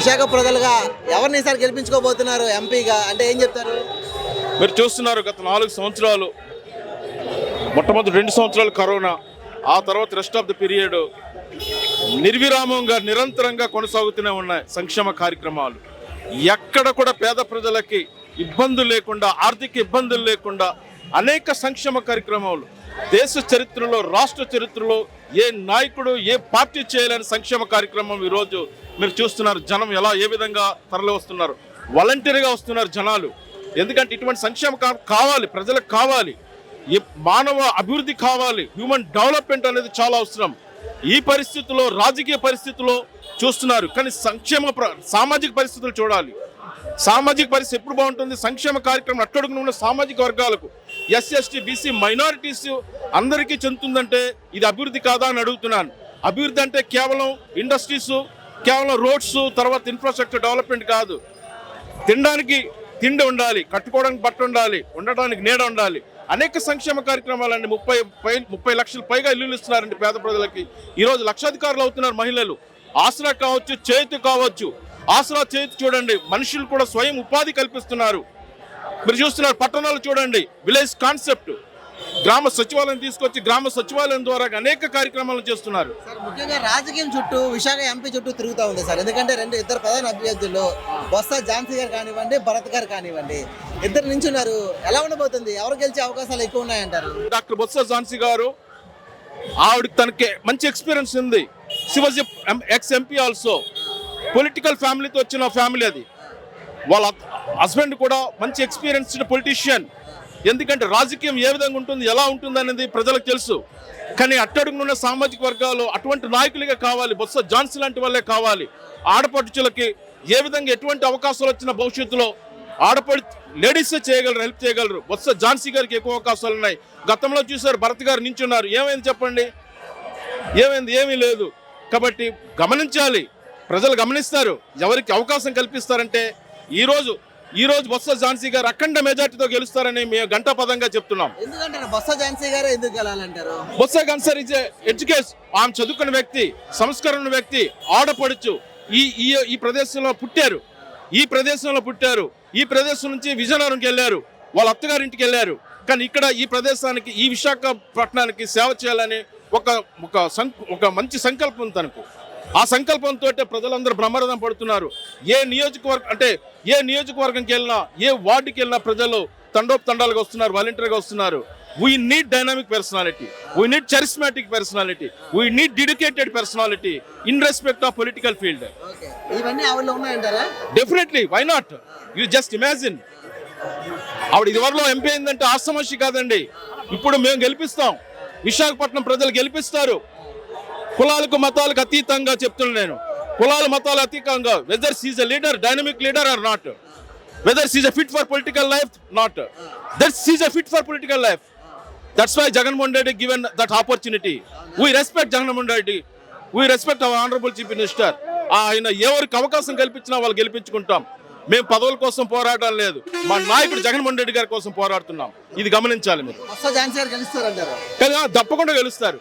విశాఖ ప్రజలుగా ఎవరిని ఈసారి గెలిపించుకోబోతున్నారు ఎంపీగా అంటే ఏం చెప్తారు? మీరు చూస్తున్నారు గత 4 సంవత్సరాలు, మొట్టమొదటి 2 సంవత్సరాలు కరోనా, ఆ తర్వాత రెస్ట్ ఆఫ్ ది పీరియడ్ నిర్విరామంగా నిరంతరంగా కొనసాగుతూనే ఉన్నాయి సంక్షేమ కార్యక్రమాలు. ఎక్కడ కూడా పేద ప్రజలకి ఇబ్బందులు లేకుండా, ఆర్థిక ఇబ్బందులు లేకుండా అనేక సంక్షేమ కార్యక్రమాలు దేశ చరిత్రలో, రాష్ట్ర చరిత్రలో ఏ నాయకుడు, ఏ పార్టీ చేయలేని సంక్షేమ కార్యక్రమం ఈరోజు మీరు చూస్తున్నారు. జనం ఏ విధంగా తరలి వస్తున్నారు, వాలంటీర్గా వస్తున్నారు జనాలు. ఎందుకంటే ఇటువంటి సంక్షేమ కావాలి, ప్రజలకు కావాలి, మానవ అభివృద్ధి కావాలి, హ్యూమన్ డెవలప్మెంట్ అనేది చాలా అవసరం. ఈ పరిస్థితుల్లో, రాజకీయ పరిస్థితుల్లో చూస్తున్నారు. కానీ సామాజిక పరిస్థితులు చూడాలి. సామాజిక పరిస్థితి ఎప్పుడు బాగుంటుంది? సంక్షేమ కార్యక్రమం అట్టడుగున ఉన్న సామాజిక వర్గాలకు, ఎస్సీ, ఎస్టీ, బీసీ, మైనారిటీస్ అందరికీ చెందుతుందంటే ఇది అభివృద్ధి కాదా అని అడుగుతున్నాను. అభివృద్ధి అంటే కేవలం ఇండస్ట్రీస్, కేవలం రోడ్స్, తర్వాత ఇన్ఫ్రాస్ట్రక్చర్ డెవలప్మెంట్ కాదు. తినడానికి తిండి ఉండాలి, కట్టుకోవడానికి బట్ట ఉండాలి, ఉండడానికి నీడ ఉండాలి. అనేక సంక్షేమ కార్యక్రమాలండి. 30 లక్షల పైగా ఇల్లులు ఇస్తున్నారండి పేద ప్రజలకి. ఈరోజు లక్షాధికారులు అవుతున్నారు మహిళలు. ఆసరా కావచ్చు, చేతి కావచ్చు. ఆసరా చేతి చూడండి, మనుషులు కూడా స్వయం ఉపాధి కల్పిస్తున్నారు. మీరు చూస్తున్నారు పట్టణాలు చూడండి, విలేజ్ కాన్సెప్ట్, గ్రామ సచివాలయం తీసుకొచ్చి గ్రామ సచివాలయం ద్వారా అనేక కార్యక్రమాలు చేస్తున్నారు. ముఖ్యంగా రాజకీయం చుట్టూ విశాఖ ఎంపీ చుట్టూ తిరుగుతూ ఉంది సార్. ఎందుకంటే ఇద్దరు ప్రధాన అభ్యర్థులు బొత్స ఝాన్సీ గారు కానివ్వండి, భరత్ గారు కానివ్వండి, ఇద్దరు నించున్నారు. ఎలా ఉండబోతుంది? ఎవరు గెలిచే అవకాశాలు ఎక్కువ ఉన్నాయంటారు? డాక్టర్ బొత్స ఝాన్సీ గారు, ఆవిడ తనకి మంచి ఎక్స్పీరియన్స్ ఉంది. She was ex MP also. Political ఫ్యామిలీతో వచ్చిన ఫ్యామిలీ అది. వాళ్ళ హస్బెండ్ కూడా మంచి ఎక్స్పీరియన్స్డ్ పొలిటీషియన్. ఎందుకంటే రాజకీయం ఏ విధంగా ఉంటుంది, ఎలా ఉంటుంది అనేది ప్రజలకు తెలుసు. కానీ అట్టడుగునున్న సామాజిక వర్గాలు అటువంటి నాయకులుగా కావాలి. బొత్స ఝాన్సీ లాంటి వాళ్ళే కావాలి. ఆడపడుచులకి ఏ విధంగా ఎటువంటి అవకాశాలు వచ్చిన భవిష్యత్తులో లేడీసే చేయగలరు, హెల్ప్ చేయగలరు. బొత్స ఝాన్సీ గారికి ఎక్కువ అవకాశాలు ఉన్నాయి. గతంలో చూసారు, భరత్ గారు నించున్నారు. ఏమైంది చెప్పండి? ఏమైంది? ఏమీ లేదు. కాబట్టి గమనించాలి, ప్రజలు గమనిస్తారు. ఎవరికి అవకాశం కల్పిస్తారంటే ఈ రోజు బొత్స ఝాన్సీ గారు అఖండ మెజార్టీతో గెలుస్తారని మేము గంటాపదంగా చెప్తున్నాం. ఎందుకంటే బొత్స ఝాన్సీ గారు ఎందుకు గెలాలంటారు? బొత్స ఝాన్సీ ఇస్ ఎడ్యుకేషన్, ఆమె చదువుకున్న వ్యక్తి, సంస్కరణ వ్యక్తి, ఆడపడుచు. ఈ ప్రదేశంలో పుట్టారు, ఈ ప్రదేశం నుంచి విజయనగరంకి వెళ్ళారు, వాళ్ళ అత్తగారింటికి వెళ్ళారు. కానీ ఇక్కడ ఈ ప్రదేశానికి, ఈ విశాఖపట్నానికి సేవ చేయాలని ఒక మంచి సంకల్పం తనకు. ఆ సంకల్పంతో ప్రజలందరూ బ్రహ్మరథం పడుతున్నారు. ఏ నియోజకవర్గంకి వెళ్ళినా, ఏ వార్డుకి వెళ్ళినా ప్రజలు తండోపతండాలుగా వస్తున్నారు, వాలంటీర్గా వస్తున్నారు. We need dynamic personality, we need charismatic personality, we need dedicated personality in respect of political field. ఇవన్నీ ఆవిడలో ఉన్నాయంటారా? Definitely, why not? You just imagine. ఆవిడ ఇదివరలో ఎంపీ అయిందంటే ఆ సమస్య కాదండి. ఇప్పుడు మేము గెలిపిస్తాం, విశాఖపట్నం ప్రజలు గెలిపిస్తారు. కులాలకు మతాలకు అతీతంగా చెప్తున్నాను నేను. కులాల మతాలు అతీతంగా, whether she's a leader, dynamic leader or not, whether she's a fit for political life not, that she's a fit for political life. That's why Jaganmohan Reddy given that opportunity. We respect Jaganmohan Reddy, we respect our honourable chief minister. ఆయన ఎవరికి అవకాశం కల్పించినా వాళ్ళు గెలిపించుకుంటాం. మేము పదవుల కోసం పోరాటం లేదు, మా నాయకుడు జగన్మోహన్ రెడ్డి గారి కోసం పోరాడుతున్నాం. ఇది గమనించాలి మీరు. బొత్స ఝాన్సీ గారు గెలుస్తారంటారు? కానీ తప్పకుండా గెలుస్తారు.